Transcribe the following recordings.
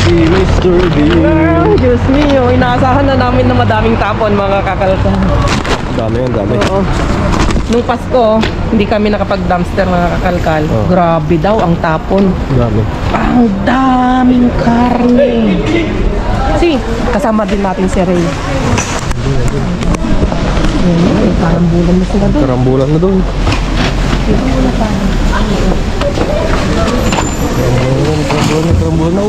Mr. B. Diyos mio, inaasahan na namin na madaming tapon mga kakalkan. Dami yan, dami. Oo. Nung Pasko, hindi kami nakapag-dumpster mga kakalkal. Oh. Grabe daw ang tapon. Dami. Ang daming karne. Si, kasama din natin si Ray. Ay, karambulan na sila doon. Karambulan na doon. Karambulan na.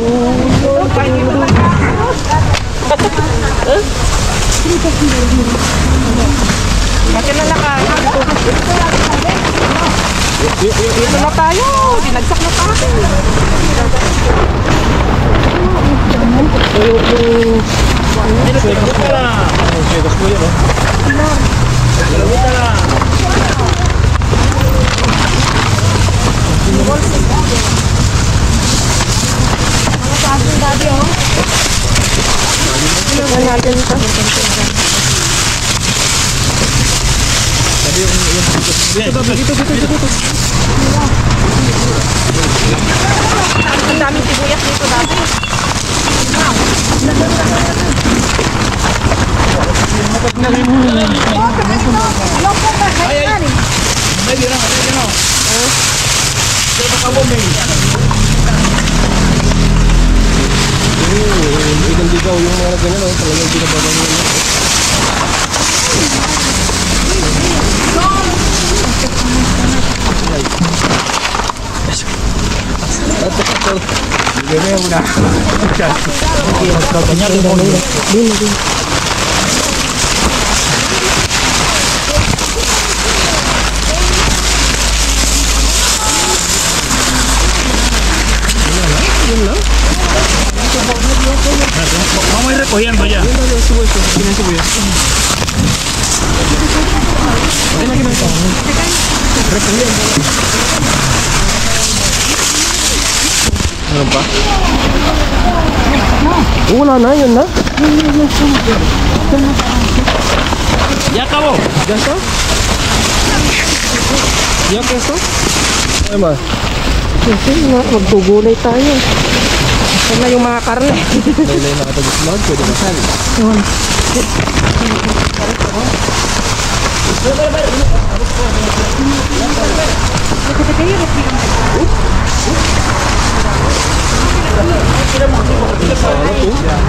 Bakit na laka? Dito na tayo. Dinagsak na tayo. Swetas po yun, Ang daming sibuyas dito dati. Ilang ligaw yung mga ganyan, talagang binabagang nila. Vamos a ir recogiendo ya. Meron pa? Wala na, yun na. Ya acabó. ¿Ya está? ¿Ya que está? Ay, ma. Kasi magtugulay tayo. Ito na yung mga karne. Laylay na ata gusto mag, pwede masal. Yun.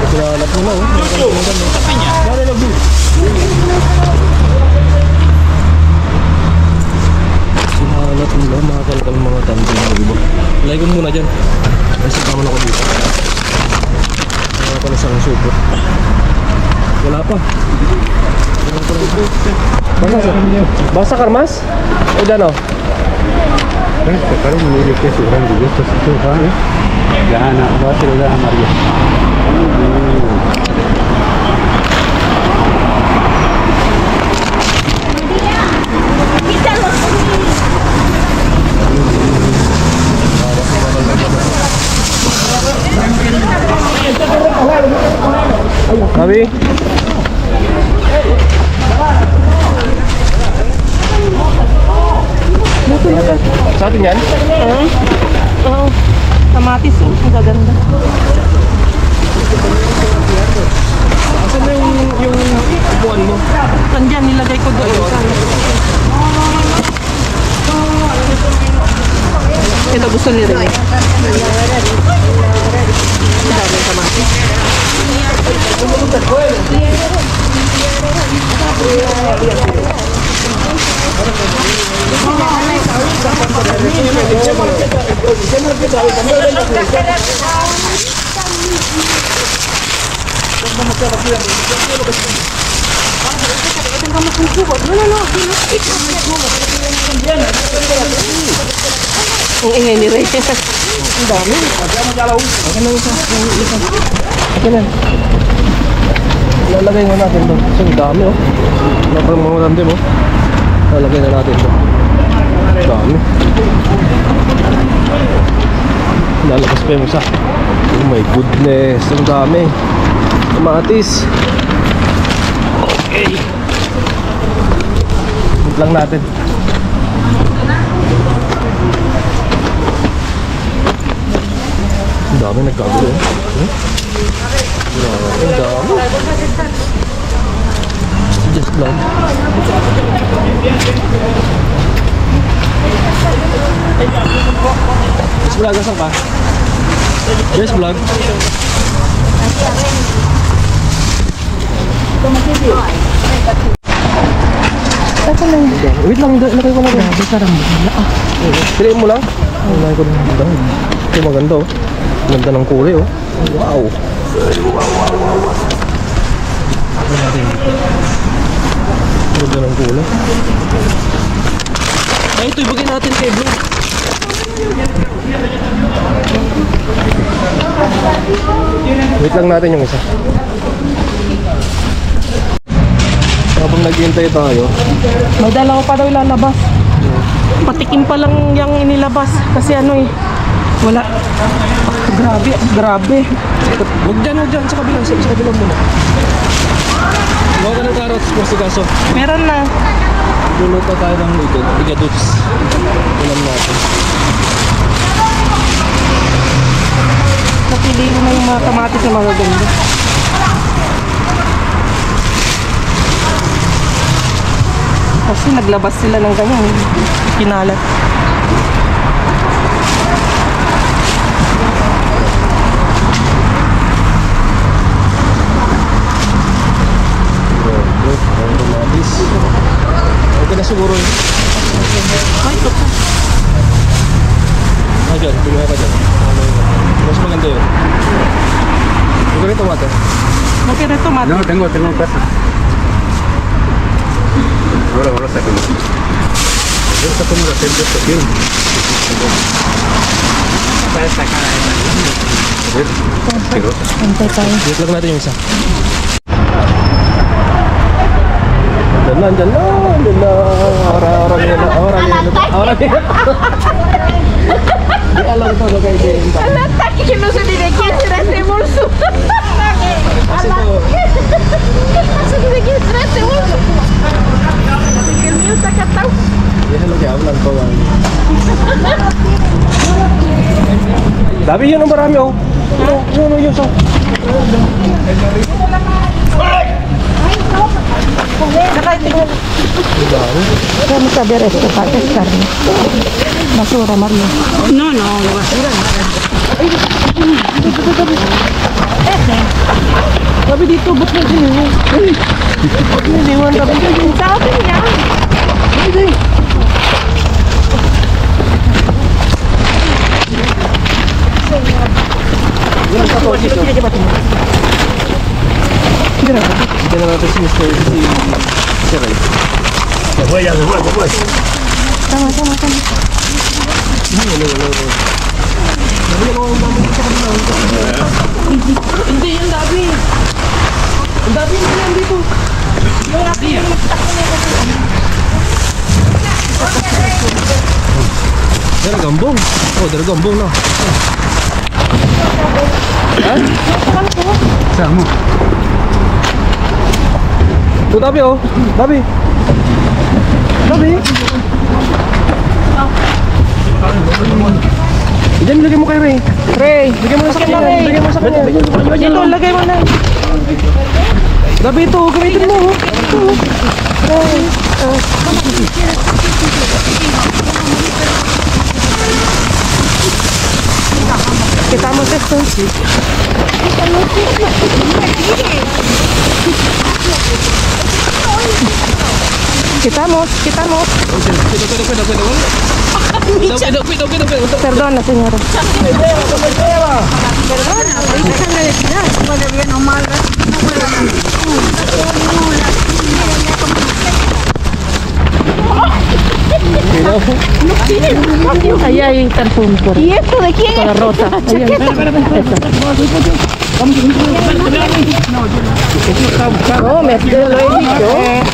Sinalap mo na, Sinalap mo na, makakalkal mga tanto ng iba. Lagay ko muna dyan. Kasi tama na ako dito. Wala pa na isang supot. Wala pa. Basa karmas? O dano? Sekarang menurut saya orang juga sesuatu hal ya. Jangan nak buat sudah Maria. Kami? Sa atin yan? Oo. Kamatis, oh. Ang gaganda. Asan na yung buwan mo? Nandyan, nilagay ko doon. Ito gusto nila. Ang daming kamatis. Ang ingay ni Ray. Ang dami. Akin na isa. Akin na. Lalagay na natin doon. Kasi ang dami, oh. Naparang mga random, oh. Lalagay na natin doon. Dami. Lalabas pa yung isa. Oh my goodness. Ang dami. Kamatis. Okay. Huwag lang natin. Ang dami nagkagulo. Grabe, ang dami. Just vlog. Just vlog, asan ka? Just vlog. Wait lang, ilagay ko lang. Grabe, sarang wala. Piliin mo lang. Ilagay ko lang. Ito maganda oh. Ganda ng kulay oh. Wow. Ganda ng kulay. Ay, ito ibigay natin kay Blue. Wait lang natin yung isa. Habang naghihintay tayo, May dala ko pa daw ilalabas. Patikim pa lang yung inilabas. Kasi ano eh. Wala. Grabe, grabe. Huwag dyan, sa kabilang, sa kabilang muna. Huwag ka ng carrots, masikaso. Meron na. Luluto tayo ng ito, igaduts. Ulam natin. Napili ko na yung mga kamatis na magaganda. Kasi naglabas sila ng ganyan. Kinalat. Ang kamatis. Okay na siguro yun. Ay, ito po. Dyan, tingnan ka dyan. Mas maganda yun. Huwag ka rin tomato. Okay na ito, mati. No, tengo en casa. Ahora sácalo. Esta como la gente está aquí. Para sacar a esa. ¿Ves? Asquerosa. Antay tayo. Wait lang natin yung isa. Dyan na. Orang yan na. Di alam ko na kayo din. Ataque que no se ni de quién será este bolso. Kasi ito, No sé ni de quién será este bolso. Que el mío está catado. yan ang hablan ko. Dami yun ang marami oh. Yun. Vamos a ver esto, parte es carne. Basura, Mario. No, basura Sabi dito, ba't na din yun? Ba't niliwan ka ba? Sabi niya. Diyan na natin si Mr. Si Ray. Tama. Hindi, ang dami. Ang dami na yan dito. Daragambong. Oh, daragambong na. Samo. Oh, Dabi oh. Dabi. Diyan, lagay mo kay Ray. Lagay mo na sa kanya. Lagay mo sa kanya. Ito, lagay mo na. Dabi ito, gamitin mo. Quitamos esto. Quitamos. Perdona, señora. Ahí hay perfume por ¿Y esto de quién la es? rosa. Ahí hay. No, me lo he dicho.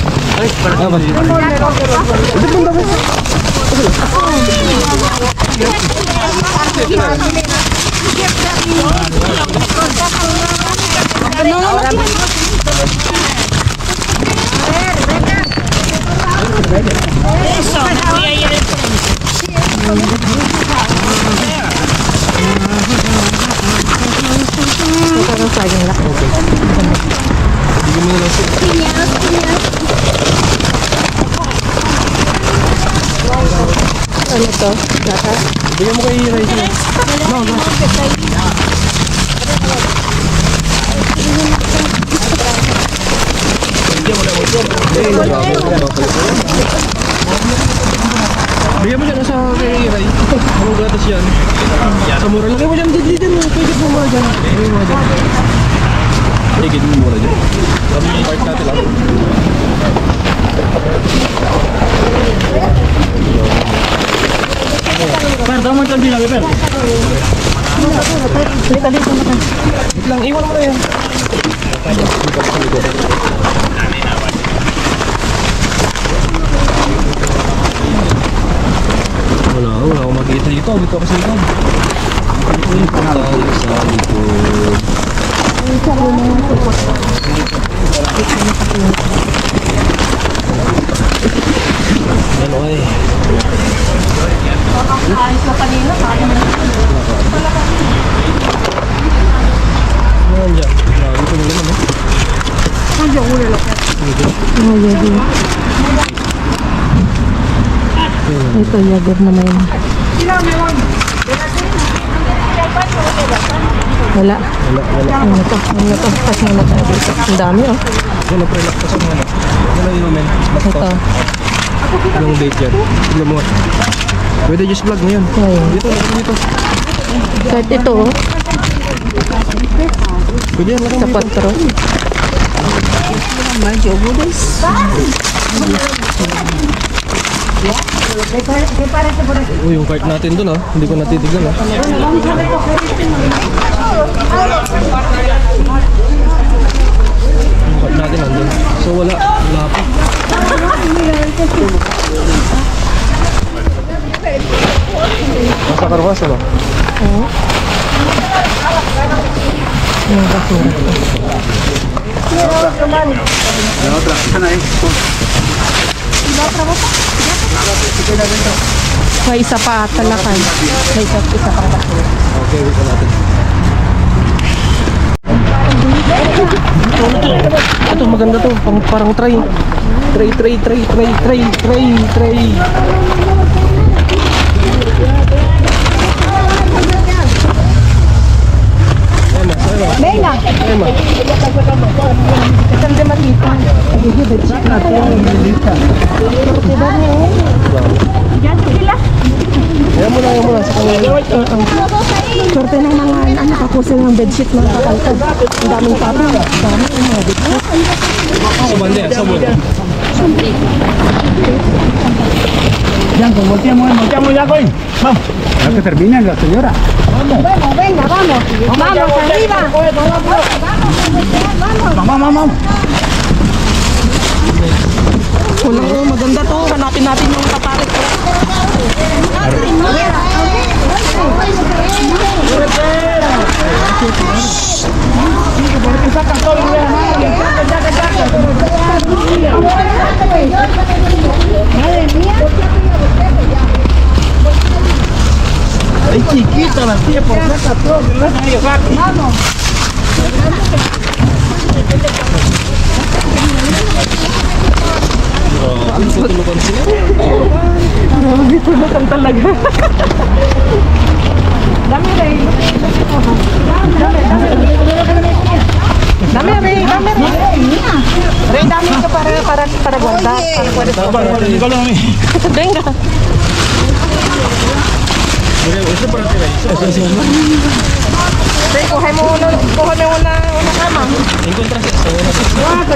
yung laki. Bigyan mo na lang siya. Piñas, piñas. Ano to? Gatas? Bigyan mo kay Ray siya. No, no. Bigyan mo dyan sa kay Ray. Anong gatas yan? Sa mura. Lagay mo dyan. Dito mo. Pwede mo mura dyan. Lagay mo dyan. Higit mo mura dyan. Sabi yung part natin lang. Per, tama ang kantina, Per. Wait lang. Iwan mo na yan. Wala akong makita dito. Dito ako sa likod. Dito tayo sa likod. Ano ay? Ayos na kanina. Ano dyan? Dito mo naman eh. Ito, yagor na may. Wala. Ano to? Ano to? Kasi ano tayo dito? Ang dami oh. Ano pre-lock ka sa mga ano? Ano yung men? Ito. Yung date yan. Tignan mo. Pwede just vlog mo yan. Ayun. Dito, dito. Kahit ito oh. Pwede yan, lagay Sa mo dito. 4. Uy, yung cart natin dun ah. Hindi ko natitignan ah. Yung cart natin nandun. So wala. Wala pa. Nasa karwas ano? Yung basura. La otra, están ahí. May isa pa talakan. May isa pa talakan. Okay, wait natin. Ito maganda to. Parang tray. Tray. Emma. Yan mo na sa kanila. Sorte ng mga nakakusel ng bedsheet mga kakalkad. Ang daming tapang. Dami ng mga bedsheet. Sa banda yan, sa banda. Yan, pues volteamos ya, coin. Vamos. Ya que terminen la señora. Bueno, venga, vamos. Vamos, arriba. Vamos. Walang maganda to. Hanapin natin yung kapalit. Ay, chiquita la tía, por saca todo, que no se saque. Tutulukan sila. Tulukan talaga. Dami rin. Dami rin. Rin dami ka para guarda. Ikaw lang kami. Venga. Ito para tira. Rin, kuha mo una kama. Encontra sa una. Esa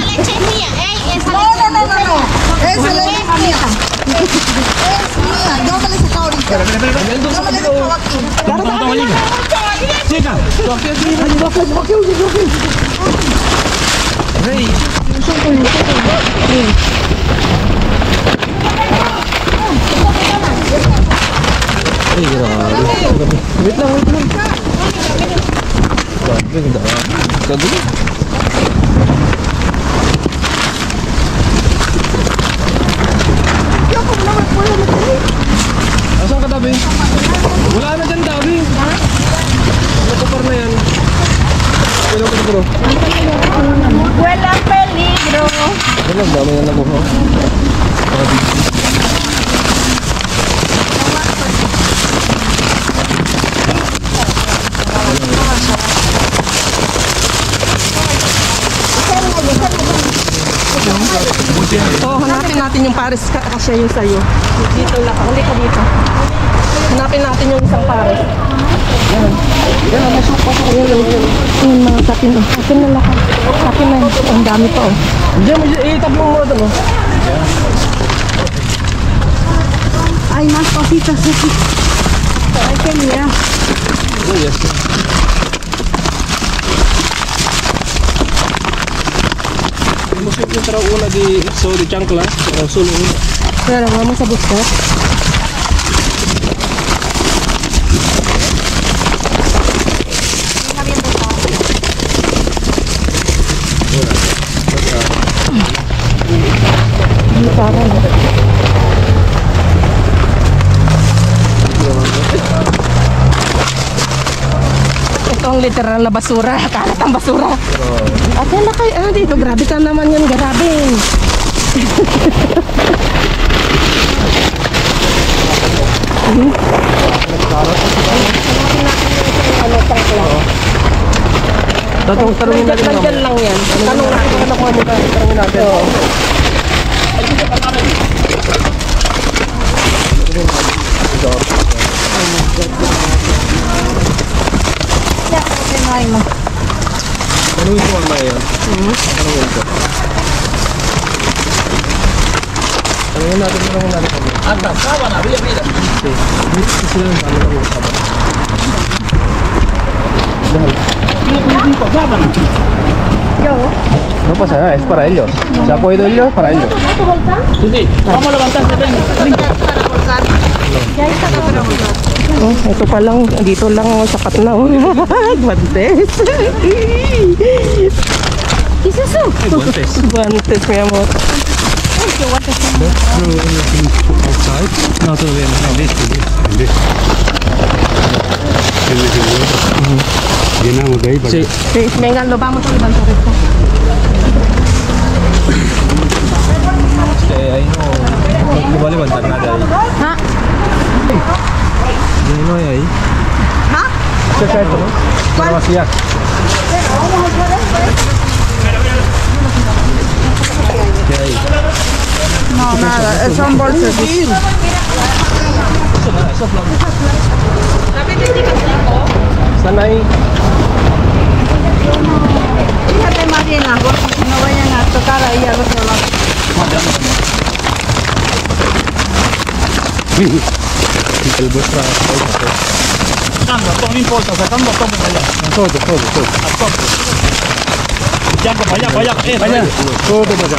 leche es mía. Esa leche no. Esa leche es mía. Es mía. Yo me la he sacado ahorita. Yo me la he dejado aquí. Chica. Ray. Ay, grabe. Wait lang. Grabe, ganda. Kagulo. Asan ka, Dabi? Wala na dyan, Dabi. Nakapar na yan. bro. Walang peligro. Wala, dami na nakuha. So, hanapin natin yung pares kasi yung sa'yo. Dito lang. Huli ka dito. Hanapin natin yung isang pares. Yan, may supa ko. Yan, mga sapin. Sapin na lahat. Sapin na yun. Ang dami pa, oh. Diyan, itap mo muna ito, no? Hay más cositas aquí. Hay que mirar. Oh, yes. Hemos encontrado una de so de chancla, pero solo una. Pero vamos a buscar. Hindi parang. Ito ang literal na basura. Kalat ang basura. Ate, lakay. Dito. Grabe ka naman yan. Grabe. Tanungin natin naman. Nandyan lang yan. Tanong natin kung nakuha nila. Tanungin natin. Ya, que no hay más. Tanungin ko mamaya yan. Tanungin ko. Tanungin natin kami. Anda, sábana, mira, mira. Sí. Dito sila yung ano na usap. No pasa nada, es para ellos. Se ha podido ellos, para ellos. Vamos a levantarse, ven. Oh, ito pa lang. Dito lang. Oh, sapat na. Oh. Guantes. ¿Qué es eso? Guantes. Guantes, mi amor. No, todavía no. Llenamos de ahí para Sí. Sí, venga, lo vamos a levantar esto. Ahí no va a levantar nada ahí. ¿Ah? Ahí no hay ahí. ¿Qué es esto, no? Para vaciar. ¿Qué hay? No, nada, son bolsas. Están ahí. Fíjate más bien las bolsas, que no vayan a tocar ahí al otro lado. El vuestra. Sacando, no importa, sacando todo para allá. Todo. A tope. Yanko, para allá, para allá. allá. Allá. Todo para allá.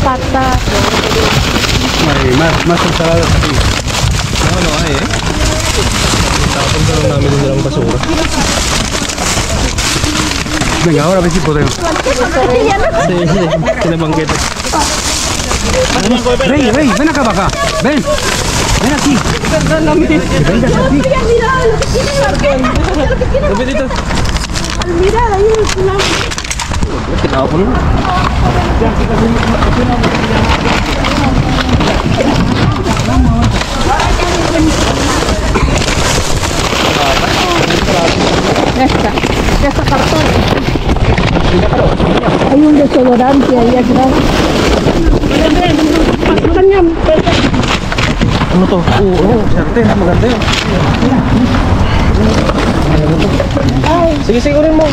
Pata. Más ensaladas aquí. No hay, eh. Tapon ka lang namin yung dalang basura. Venga, ahora a ver si podemos. Sí, kinabangkit. Rey, ven acá para acá. Ven. Ven aquí. Venga aquí. Sabi dito. Mira, ahí el Tinapon mo. Esta cartón. Hay un desodorante ahí atrás. Pasukan yan. Ano to? Oo, serte. Maganda yun. Sige, sigurin mo.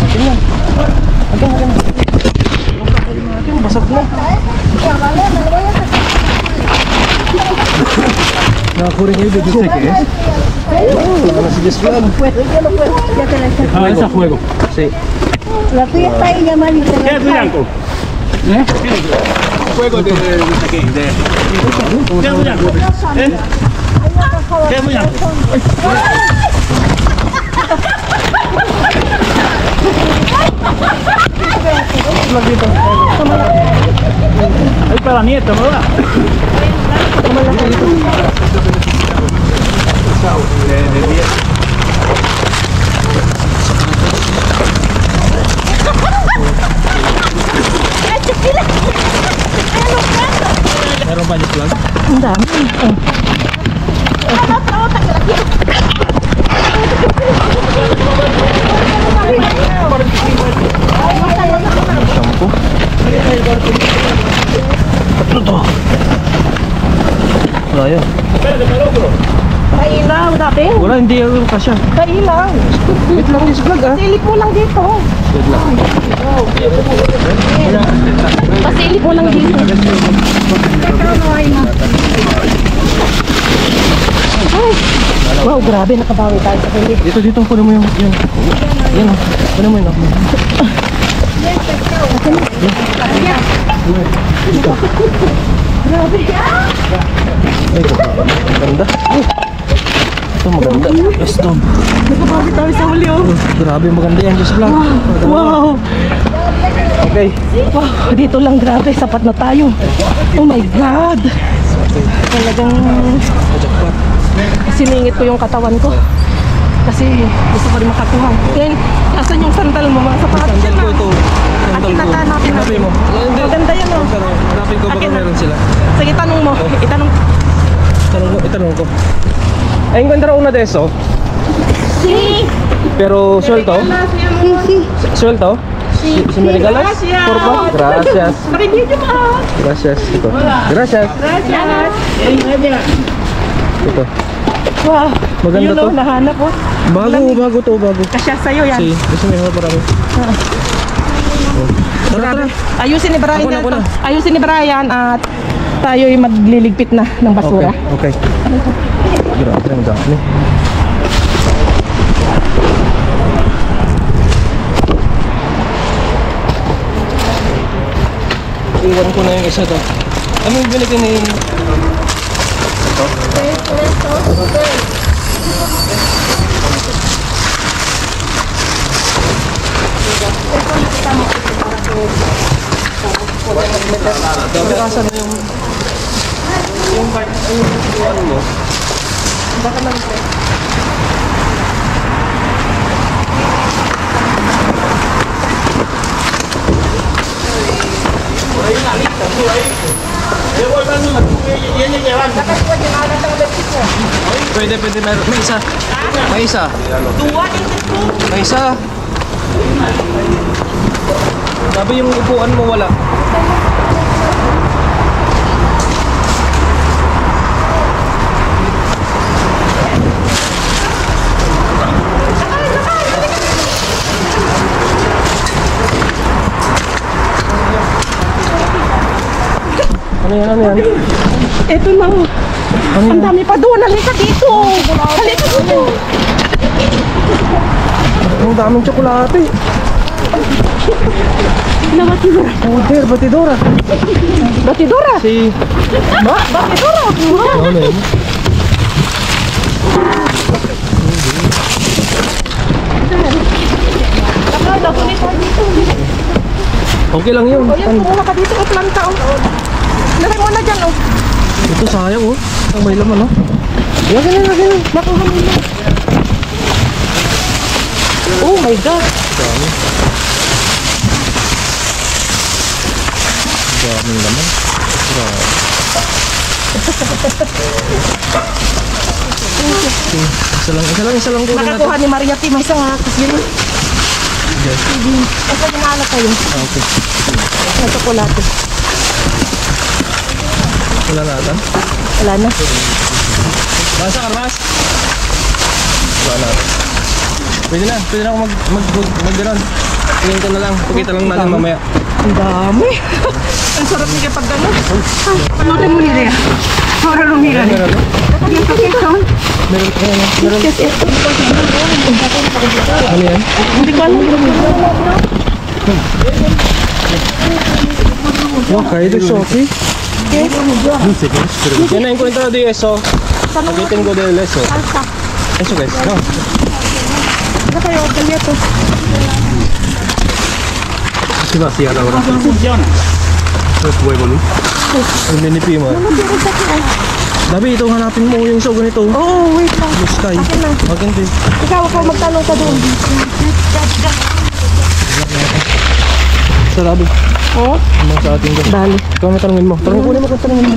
Atin yan. Atin. Basag na. Nakakuring kayo, dito sa kaya. Ano si Jeslan? Ah, esa fuego. Sí. La tuya está ahí, ya Mari. ¿Qué es tu Yanko? Fuego de aquí, de... ¿Qué es tu Yanko? ¿Qué es tu Yanko? Mag dito. Ahí para la nieta, ¿verdad? Meron pa niyo vlog? Ang dami. Shampoo. Tatlo to. Wala yan. Kailaw, dating. Wala, hindi yung kasya. Kailaw. Wait lang yung vlog ah. Pasilip mo lang dito. Wait lang. Pasilip mo lang dito. Ay. Wow, grabe. Nakabawi tayo sa kilig. Dito, kunin mo yung, yan. Yan oh. Kunin mo yun oh. Grabe. Ay, maganda. Ito maganda. Yes, Tom. Nakabawi tayo sa huli oh. Grabe, maganda yan. Just vlog. Wow. Okay. Wow, dito lang grabe. Sapat na tayo. Oh my God. Talagang siningit ko yung katawan ko. Kasi gusto ko rin makakuha. Then, asan yung sandal mo? Mga sapatos Sandal yan ko ah. ito. Sandal ko. Hanapin natin. Hanapin mo. Hindi. Maganda yan oh. Hanapin ko baka Akin na. meron sila. Sige, tanong mo. Itanong. Itanong ko. Ay, encuentra una de eso. Si. Pero suelto. Suelto. Si me regalas? Por favor. Gracias. Pakibidyo pa. Gracias. Ito. Gracias. Ito. Wow. Maganda Yun to. oh, nahanap ko. Bago to, bago. Kasya sa'yo yan. Si, gusto mo yung marami. Tara. Ayusin ni Brian Ako na. Ayusin ni Brian at tayo'y magliligpit na ng basura. Okay. Grabe, ang dami. Iwan ko na yung isa to. Ano yung binigyan ni... Dami na yung... Yung part... Yung ano mo? Baka lang ito. Pwede, meron. May isa. May isa. May isa. Sabi yung upuan mo wala. Ano yan? Ito na. Ang dami pa doon. Halika dito. Halika dito. Ang daming tsokolate. Batidora. Order, batidora. Batidora. Si... Batidora. Ano yun? Akala ko nito dito. Okay lang yun. O yan, kumuha ka dito. O planta. Lagay mo na dyan. O. Ito sayang oh. Ang may laman oh. Lagyan na. Makuha mo na. Oh my God. Daming laman. Isa lang kunin natin. Nakakuha ni Maria T. May isang hakas yun. Sige. Ito ginaalat tayo. Okay. Ng tsokolate. Wala na ata. Wala na. Basa Karmas. Wala na. Pwede na ako mag-ganon. Tingin ko na lang. Pagkita lang natin mamaya. Ang dami. Ang sarap niya kapag gano'n. Panoodin mo nila. Para lumira niya. Meron ano yan? Hindi ko alam. Okay, this okay. Yan na encuentro de eso. Aquí tengo del eso. Eso guys, no. Ano kayo? Dali ito. Sí, vacía ahora. Funciona. es huevo, ¿no? Ang ninipi mo. Dabi, ito hanapin mo yung show ganito. Oh, wait lang. Blue sky. Akin na. Akin din. Ikaw ako magtanong ka doon. Sa Dabi. Oh? Ang sa ating ganito. Dali. Ikaw may tanongin mo. Kunin mo kung tanongin mo.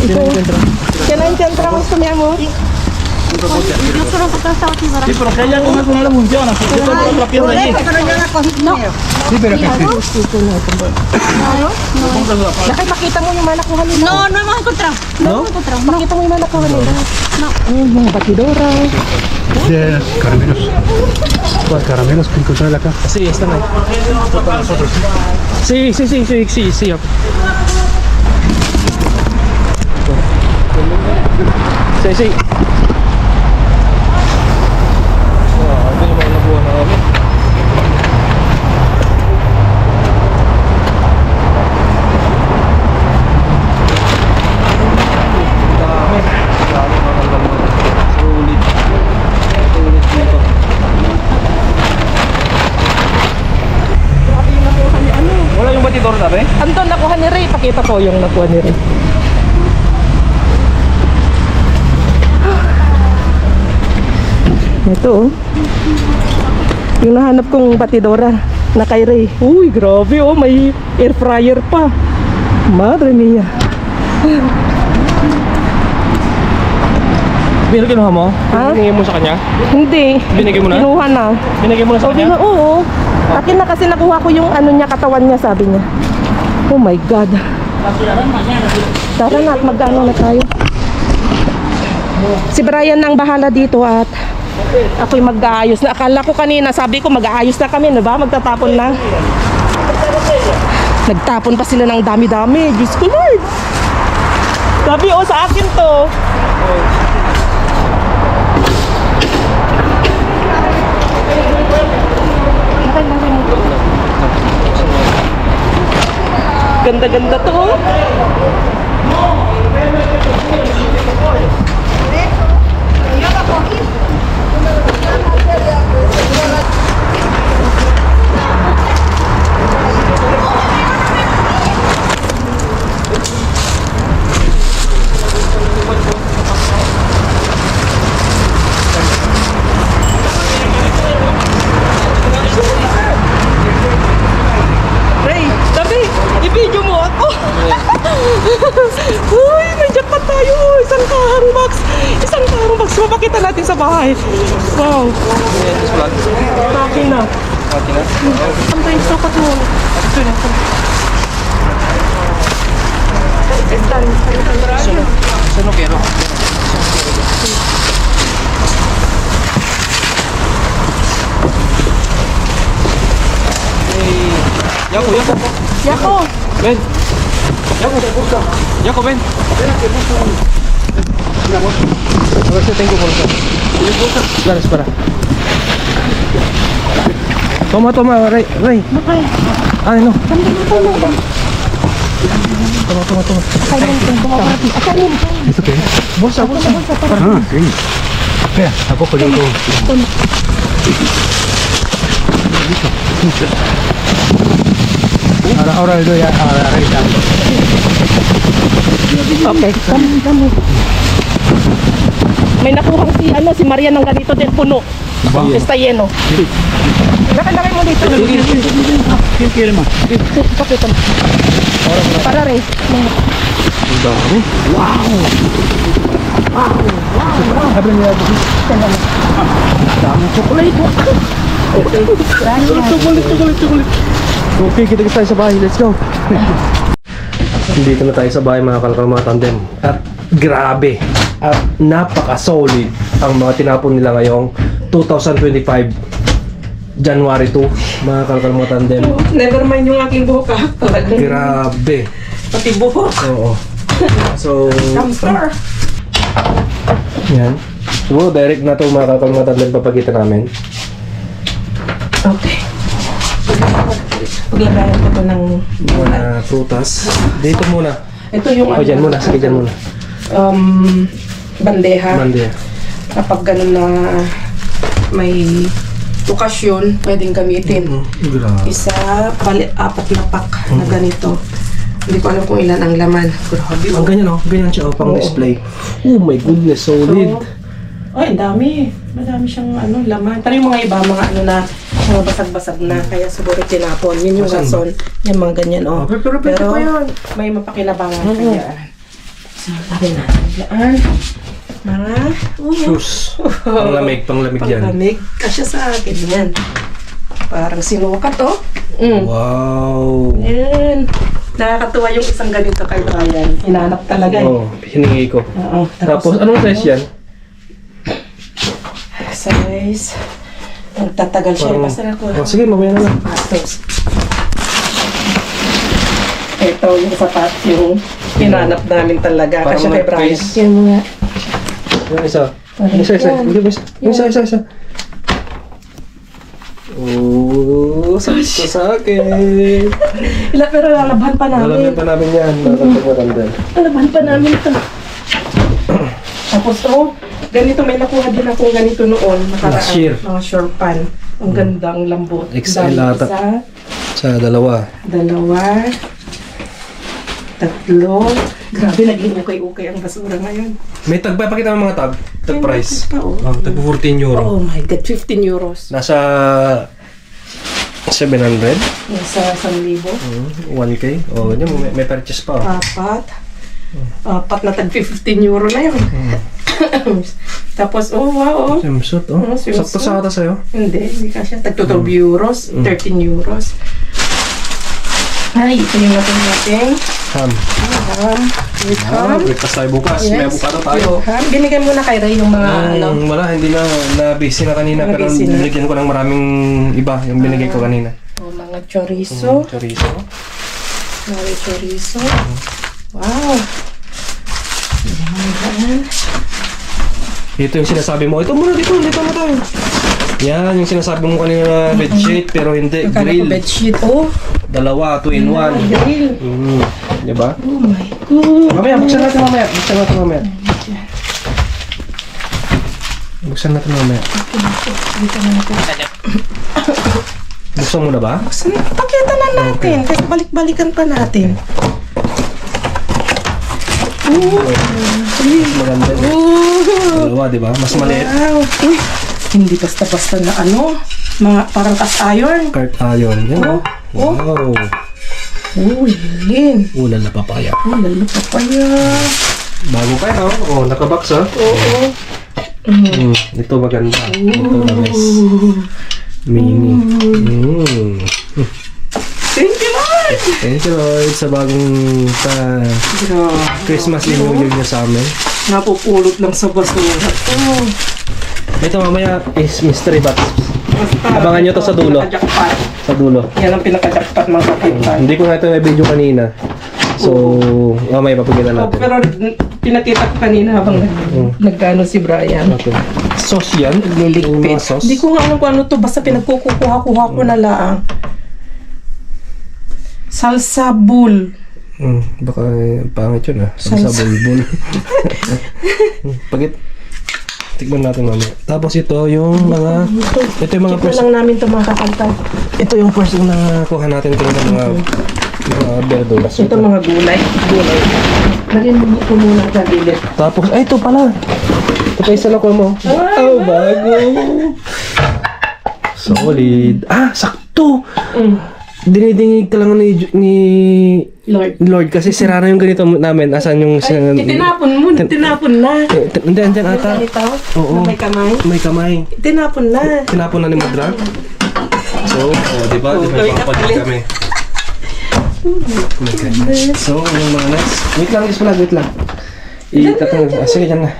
Hindi na yung entra. Kaya na yung trabaho sa niya mo. Sí, pero que ella con eso no le funciona. Porque esto es otra piedra allí. Sí, pero que Bakit makita mo yung mga nakuha nila? No, no hemos encontrado. No? Makita mo yung mga nakuha nila? Ay, mga batidora. de caramelos. ¿Cuál caramelos que encontré en la casa? Sí, están ahí. Sí, sí, sí, sí, sí, sí. Sí, sí. Ito yung mga nabuha na kami. Dami. Dami mga kalkalman. Sulit. Sulit dito. Wala yung batidor na ba eh? Andun nakuha ni Ray. Pakita ko yung nakuha ni Ray. Ito oh. Yung nahanap kong batidora na kay Ray. Uy, grabe oh. May air fryer pa. Madre mia. Binigyan mo? Ha? Binigyan mo sa kanya? Hindi. Binigay mo na? Kinuha na. Binigyan mo na sa Sabi kanya? nga, oo. Akin na kasi nakuha ko yung ano niya, katawan niya, sabi niya. Oh my God. Tara na at mag-ano na tayo. Si Brian nang bahala dito at ako'y mag-aayos na. Akala ko kanina, sabi ko mag-aayos na kami, diba? Magtatapon na. Nagtapon pa sila ng dami-dami. Diyos ko, Lord. Sabi, oh, sa akin to. Ganda-ganda to. Ray, sabi, i-video mo ako. Uy, may jackpot tayo. Isang kahang box. Isang kahang box. Mapakita natin sa bahay. Wow. Akin na. Okay na? Ang ba yung sapat mo? Saan kero? Yako, Yako. Yako. Ben. Yako, Yako, Ben. A ver si tengo bolsa. Claro, espera. Toma, toma, Ray. Ray. Ay, no. Toma, toma, toma. ¿Esto qué es? Bolsa, bolsa. Ah, sí. Espera, ¿a poco yo todo? Ahora le doy a Rita. Okay. Dami. May nakuha si Maria ng ganito din puno. Está lleno. Laki mo dito. ¿Quién quiere más? Pakita mo. Para Ray. Ang dami. Okay, kita tayo sa bahay. Let's go. Dito na tayo sa bahay mga kalkalma tandem. At grabe. At napaka-solid ang mga tinapon nila ngayong 2025 January 2 mga kalkalma tandem. Never mind yung aking buhok ah. Grabe. Pati buhok. Oo. So, Dumpster. yan. Siguro direct na ito mga kalkalma tandem papagita namin. Okay. Paglagayan ko ito ng Mga prutas. Dito muna. ito yung O, dyan muna. Sige, dyan muna. bandeha. Mandi. Kapag ganun na may okasyon, pwedeng gamitin. Grabe. Isa, apat na pack na ganito. Hindi ko alam kung ilan ang laman. Grabe. Ang ganyan oh, ganyan siya oh, pang display. Oh my goodness, solid. Ay, dami. Madami siyang laman. Pero yung mga iba, mga mga basag-basag na. Kaya siguro tinapon. Yun yung Asan? rason. Yung mga ganyan, oh. Pero pwede pa yan. may mapakinabangan kaya. So, lagay natin dyan. Mga, Shoes. Panglamig yan. panglamig. Kasya sa akin yan. Parang sinukat, oh. Wow. Yan. Nakakatuwa yung isang ganito kay Brian. Hinanap talaga. Oh, hiningi ko. Oo. Tapos, anong size yan? Size. Magtatagal siya. Parang- Basta na ko. Oh, sige, mamaya na lang. Sapatos. Ito yung sapatos yung hinanap namin talaga. Parang Kasi kay Brian. mag-face. Yan mo nga. Yung isa. Yung isa. Hindi ba isa? Yung isa. Oh, sakto sa akin. Pero lalaban pa Lalagyan namin. pa namin yan. Lalagyan. Lalaban pa namin ito. Tapos ganito may nakuha din akong ganito noon. Last year. Mga short pan. Ang ganda, ang lambot. XL Dami. ata. Isa, Sa dalawa. dalawa, tatlo. Grabe, naging ukay-ukay ang basura ngayon. May tag pa. Pakita mo mga tag. Tag price. Pa, oh. Oh, tag 14 euro. Oh my God, 15 euros. Nasa 700. Nasa 1,000. 1K. Oh, ganyan. May purchase pa. Oh. Apat na tag 15 euro na yun. Tapos, wow. Swimsuit. Oh. Swimsuit. Sakto sa ata sa'yo. Hindi kasya. Tag 12 euros, 13 euros. Ay, ito yung natin. Ham. With ham. Breakfast tayo bukas. May avocado tayo. Ham. Binigay mo na kay Ray yung mga Wala, hindi na busy na kanina. Pero busy na. binigyan ko ng maraming iba yung binigay ko kanina. mga chorizo. Chorizo. Mga chorizo. Wow. Yan. Ito yung sinasabi mo. Ito muna dito na tayo. Yan, yung sinasabi mo kanina na bedsheet, pero hindi. Akala ko Grill. bedsheet. Oh. Dalawa, 2 in 1. Grill. Diba? Oh my God. Mamaya, buksan natin mamaya. Buksan natin mamaya. Buksan mo na ba? Pakita na natin. Kasi balik-balikan pa natin. Maganda. Dalawa, diba? Mas maliit. Wow. Uy, hindi basta-basta na mga parang cast iron. Cart iron. Yan, oh. Wow. Uy, yun. Ulan na papaya. Lalo pa pala. Bago pa yun, oh. Oh, nakabox, oh. Oo. Ito maganda. Ito na nice. Mini. Thank you, Lord! Thank you, Lord, sa bagong Christmas and New Year niyo sa amin. Napupulot lang sa basura. Oh. Ito mamaya is mystery box. Abangan nyo to sa dulo. Pinaka-jackpot. Sa dulo. Yan ang pinaka-jackpot mga kapitbahay. Hindi ko nga ito may video kanina. So, mamaya papagyan Oh, natin. pero pinakita ko kanina habang nagkano si Brian. Okay. Sauce yan? Yung Niligpit. mga sauce? Hindi ko nga alam kung ano to. Basta pinagkukuha-kuha ko na lang. Salsa bowl. Baka pangit yun ah. Sa bulbul. Pagit. Tikman natin mamaya. Tapos ito yung mga... Ito yung mga Ito lang namin ito mga kakanta. Ito yung first na nakuha natin ito ng mga verduras. Ito mga gulay. Lagyan mo ito muna sa gilid. Tapos, ay ito pala. Ito pa isa nakuha mo. Oh, bago. Solid. Ah, sakto. Dinidingig ka lang ni Lord. kasi sira na yung ganito namin. Asan yung... Itinapon mo. Tinapon na. Hindi, andyan ata. Ito? Oo. Na may kamay? May kamay. Tinapon na. Tinapon na ni Madra. So, di ba? Di ba papalit kami? So, yung mga next. Wait lang. Sige, dyan na.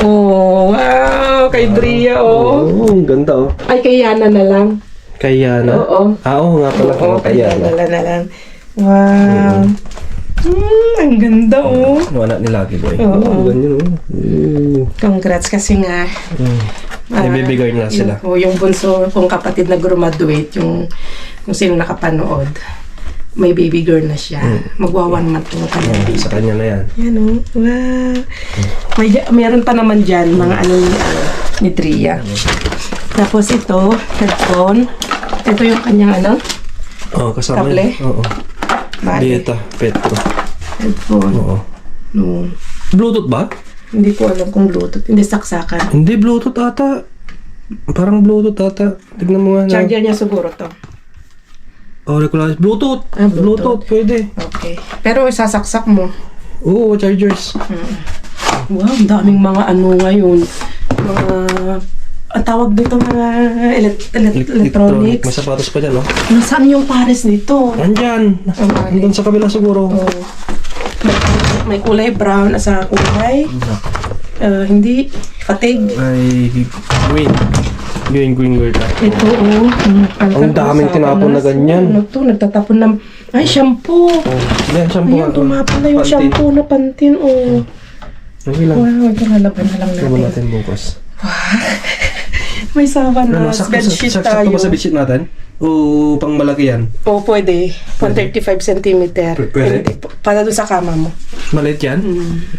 Oh, wow. Kay Dria, oh. Oh, ang ganda oh. Ay, kay Yana na lang. Kaya na? Oo. Oo nga pala. Oo, kay Yana na lang. Wow. Ang ganda, oh. Ano anak ni Lucky Boy? Oo. Ganyan oh. Congrats kasi nga. May baby girl na sila. Yung bunso kong kapatid na graduate, yung sino nakapanood, may baby girl na siya. Magwa 1 month yung kanya. Sa kanya na yan. Yan o. Wow. Meron pa naman dyan, mga ni Tria. Tapos ito, headphone. Ito yung kanyang Oo, kasama Kable? yan. Oo. Bali. Beta, Petro. Headphone. Oo. No. Bluetooth ba? Hindi ko alam kung Bluetooth. Hindi, saksakan. Hindi, Bluetooth ata. Parang Bluetooth ata. Tignan mo nga. Charger niya siguro to. Oh, regular. Bluetooth. Ah, Bluetooth. pwede. Okay. Pero sasaksak mo. Oo, chargers. Wow, ang daming mga ano ngayon. Mga... Ang tawag dito mga electronics. May sapatos pa dyan, no? Nasaan yung pares nito? Nandyan. Nandun sa kabila siguro. Oh. May kulay brown at sa kulay. Hindi. Fatigue. Ay, green. Green girl. Ito, oh. Ang daming tinapon na ganyan. Ano to? Nagtatapon ng... Ay, shampoo. Oh, yan, shampoo Ayun, nga to. tumapon na yung Pantene. shampoo na Pantene, oh. Okay lang. Wow, ito lalaban na lang Ito natin. natin bukas. May saban na. Sakto Bedsheet sakto tayo. ba sa bedsheet natin? O pang malaki yan? Oo, pwede. 135 cm. Pwede? Para doon sa kama mo. Maliit yan?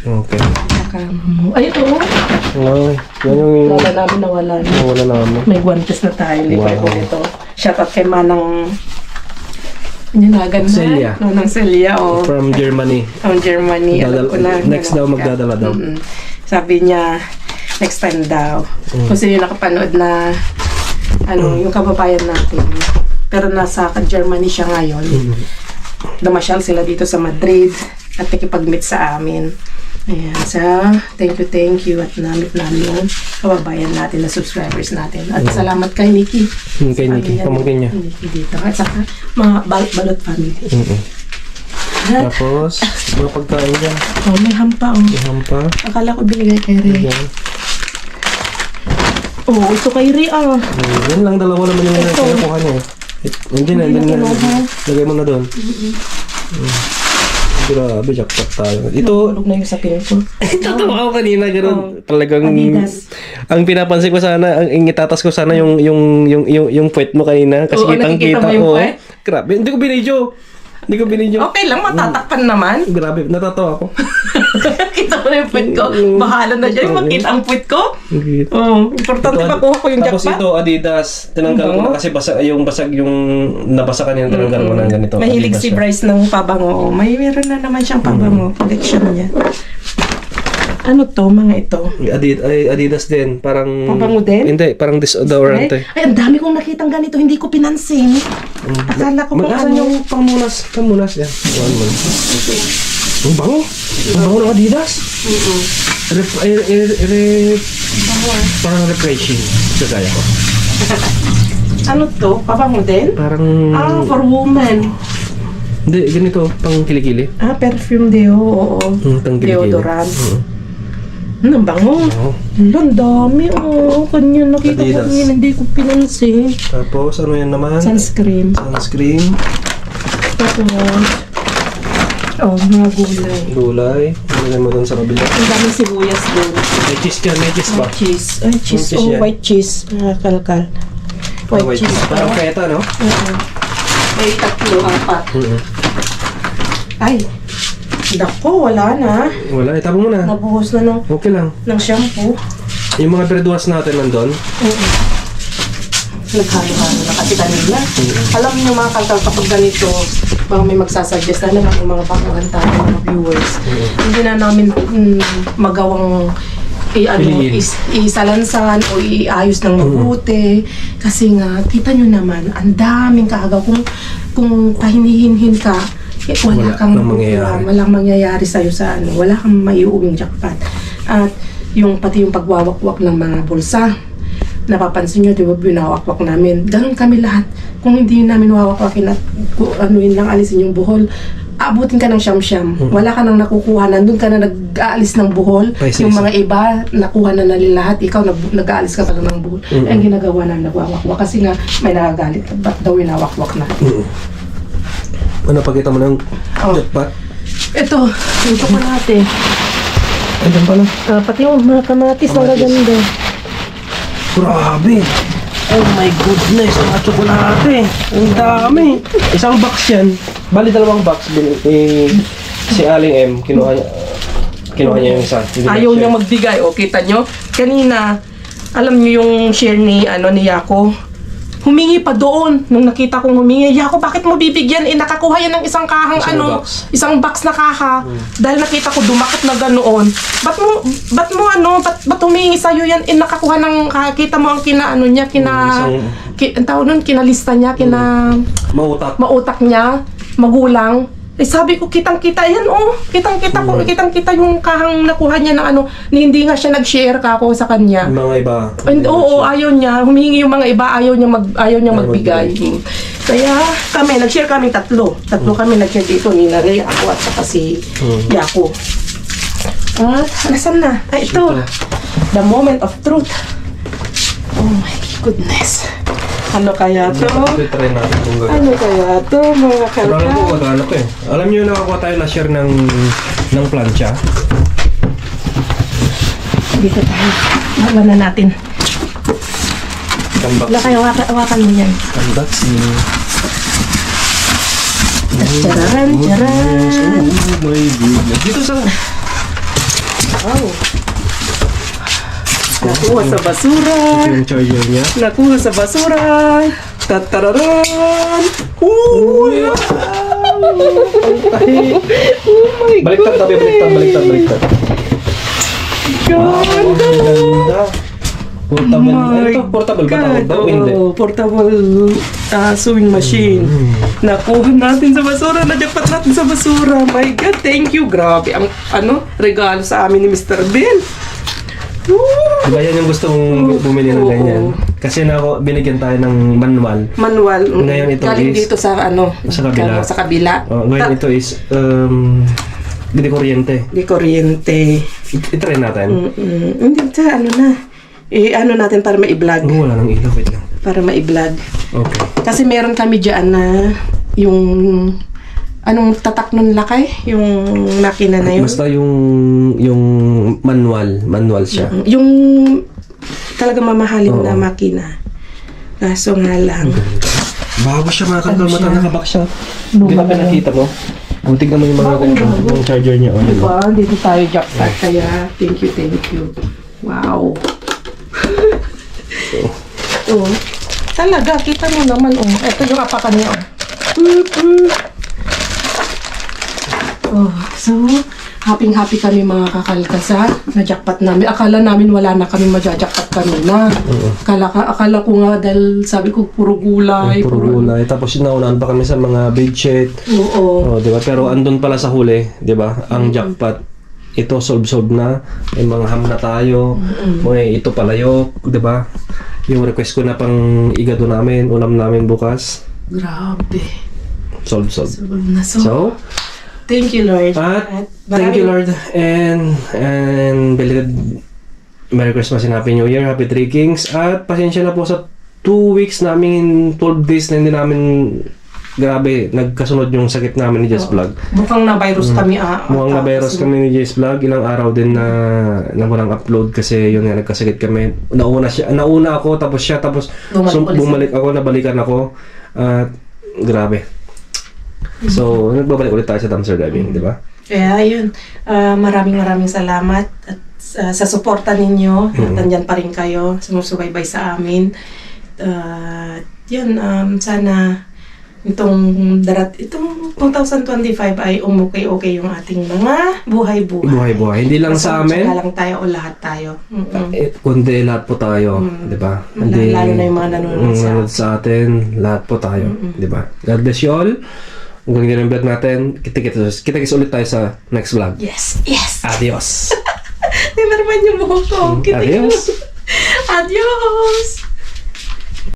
Okay. Sa kama mo. Ay, ito. Okay. Yan yung... Wala namin nawala. Wala namin. May guantes na tayo. Lipay Wow. ko ito. Shoutout kay Manang... Ninagan na. Celia. Manang Celia, oh. From Germany. From Germany. Alam ko na. Next daw magdadala daw. Sabi niya, next time daw. Kasi yung nakapanood na yung kababayan natin. Pero nasa Germany siya ngayon. Namasyal sila dito sa Madrid at nakipag-meet sa amin. Ayan. So, thank you at namit namin yung kababayan natin na subscribers natin. At salamat kay Nikki. Kay Nikki, pamangkin niya. Nikki dito. At saka mga balot family. Tapos, mga pagkain dyan. Oh, may hampa, oh. Iham pa. Akala ko binigay kay Ray. Yan. Oh, ito kay Ray, ah. Yan lang, dalawa naman yung kinukuha niya eh. Hindi na. Lagay mo na doon. Grabe, jackpot tayo. Ito, Tulog na yung sakin ko. totoo ako kanina, gano'n. Talagang, Adidas. ang pinapansin ko sana, ang itatas ko sana yung puwet mo kanina. Kasi Oo, kitang-kita nakikita mo yung ko. puwet? Grabe, hindi ko binidyo. Okay lang, matatapan naman. Grabe, natatawa ako. Kita mo na yung puwet ko. Bahala na dyan. Makita ang puwet ko. Oh, importante makuha ko yung Tapos jackpot. ito, Adidas. Tinanggal ko na kasi basag yung nabasa kanina, tinanggal ko na ganito. Mahilig Adidas si siya. Bryce ng pabango. Meron na naman siyang pabango. Collection niya. Ano to, mga ito? Adidas din, parang... Pabango din? Hindi, parang desodorant eh. Ay, ang dami kong nakitang ganito. Hindi ko pinansin. Akala ko kung Mag-asan ano. yung pamunas yan. One month. Ang bango. Ang bango ng Adidas. Parang refreshing. Sagaya ko. Ano to? Pabango din? Parang... For woman. Hindi, ganito. Pang kilikili. Perfume deo. Oo. Pang kilikili. Deodorant. Ang bango. Oo. Ang dami. Kanya nakita ko Adidas. ngayon. Hindi ko pinansin. Tapos, ano yan naman? Sunscreen. Sunscreen. Tapos, mga gulay. Gulay. Ilagay mo doon sa kabila. Ang daming sibuyas doon. May cheese yan. May cheese ba? Cheese. Ay, cheese. cheese yan. White cheese. Kalkal. White cheese. Parang feta, no? May 3, 4. Ay, dako, wala na. Wala. Itapon mo na. Nabuhos na Okay lang. ng shampoo. Yung mga verduras natin nandun. Naghalo-halo na kasi kanina. Alam niyo mga kalkal, kapag ganito, baka may magsasuggest na naman yung mga baguhan tayo, mga viewers. Hindi na namin magawang isalansan o iayos ng mabuti. Kasi nga, kita nyo naman, ang daming kaagaw. Kung pahinihinhin ka, wala kang mangyayari. walang mangyayari sa'yo sa ano, wala kang maiuwing jackpot. At pati yung pagwawakwak ng mga bulsa, napapansin nyo, di ba, binawakwak namin. Ganun kami lahat. Kung hindi namin wawakwakin at lang alisin yung buhol, abutin ka ng siyam-siyam. Wala ka nang nakukuha. Nandun ka na nag-aalis ng buhol. Paisa-isa. Yung mga iba, nakuha na nila lahat. Ikaw, nag-aalis ka pa lang ng buhol. Ang ginagawa namin, nagwawakwak. Kasi nga, may nakagalit. Ba't daw winawakwak na? Ano, pakita mo ng jackpot? Ito, yung tsokolate. Andiyan pala. Pati yung mga kamatis na gaganda. Grabe! Oh my goodness! Mga tsokolate! Ang dami! Isang box yan. Bali, dalawang box. Si Aling M, kinuha niya yung isa. Ayaw niya magbigay. O, kita nyo? Kanina, alam niyo yung share ni Yako. humingi pa doon. Nung nakita kong humingi, Yako, bakit mo bibigyan? Nakakuha yan ng isang kahang isang box na kaha. Dahil nakita ko dumakot na ganoon. Ba't humingi sa'yo yan? Nakakuha ng, kita mo ang ang tawag nun, kinalista niya, mautak niya, magulang. Sabi ko, kitang-kita yan, kitang-kita yung kahang nakuha niya ng hindi nga siya nag-share ako sa kanya. Mga iba. Oo, ayaw niya. Humihingi yung mga iba, ayaw niya magbigay. Kaya kami, nag-share kami tatlo. Tatlo kami nag-share dito, ni Nare, ako at saka si Yako. Nasaan na? Ito. The moment of truth. Oh my goodness. Ano kaya to? Try natin kung gano'n. Ano kaya to, mga Sobrang kalka? po maghanap eh. Alam niyo nakakuha tayo na share ng plancha. Dito tayo. Hawa na natin. Tambak. Wala kayo, hawakan mo yan. Tambak si... Tararan, tararan. Oh my goodness. Dito sa... Wow. Nakuha sa basura. Yung charger niya. Nakuha sa basura. Tatararan. Uy! Baliktad tabi, baliktad. Ganda. Ganda. Portable ba tawag daw? Hindi. Portable sewing machine. Nakuha natin sa basura. Najapat natin sa basura. My God, thank you. Grabe. Ang regalo sa amin ni Mr. Bill. Diba yan yung gusto mong bumili ng ganyan? Kasi binigyan tayo ng manual. Ngayon ito galing dito sa sa kabila. Ngayon ito is di kuryente. Di kuryente. I-try natin. Hindi na. Natin para ma-i-vlog. Wala nang ilaw, wait lang. Para ma-i-vlog. Okay. Kasi meron kami dyan na yung anong tatak nun lakay? Yung makina na yun? Basta yung manual siya. Yung talaga mamahalin na makina. Kaso nga lang. Bago siya mga kalkalmata, nakabak siya. Di ba nakita mo? Tingnan mo yung mga yung charger niya. Diba? Dito tayo jackpot. Kaya thank you. Wow. Talaga, kita mo naman. Ito yung apakan niya. So, happy kami mga kakalkasa. Na-jackpot namin. Akala namin wala na kami maja-jackpot kanina. Akala ko nga dahil sabi ko puro gulay. Puro gulay. Tapos naunahan pa kami sa mga bedsheet. Oo. Di ba? Pero andun pala sa huli, di ba? Ang jackpot. Ito solve na. May mga ham na tayo. May ito palayok, di ba? Yung request ko na pang igado namin, ulam namin bukas. Grabe. Solve. So, thank you, Lord. Thank you, Lord. And belated Merry Christmas and Happy New Year. Happy Three Kings. At pasensya na po sa 2 weeks namin, 12 days na hindi namin nagkasunod yung sakit namin ni Jess Vlog. Mukhang na-virus kami. Mukhang na-virus kami ni Jess Vlog. Ilang araw din na walang upload kasi yun nga, nagkasakit kami. Nauna ako, tapos siya, tapos bumalik ako, nabalikan ako. At grabe. So, nagbabalik ulit tayo sa dumpster diving, di ba? Kaya yun, maraming salamat at sa suporta ninyo. Nandyan pa rin kayo, sumusubaybay sa amin. Yun, sana itong 2025 ay okay yung ating mga buhay-buhay. Hindi lang sa amin. Saka lang tayo o lahat tayo. Kundi lahat po tayo, di ba? Lalo na yung mga nanonood sa atin, lahat po tayo, di ba? God bless you all. Kung hindi na yung vlog natin, kita-kits ulit tayo sa next vlog. Yes. Adios. Hindi naman yung buhok ko. Adios. Adios.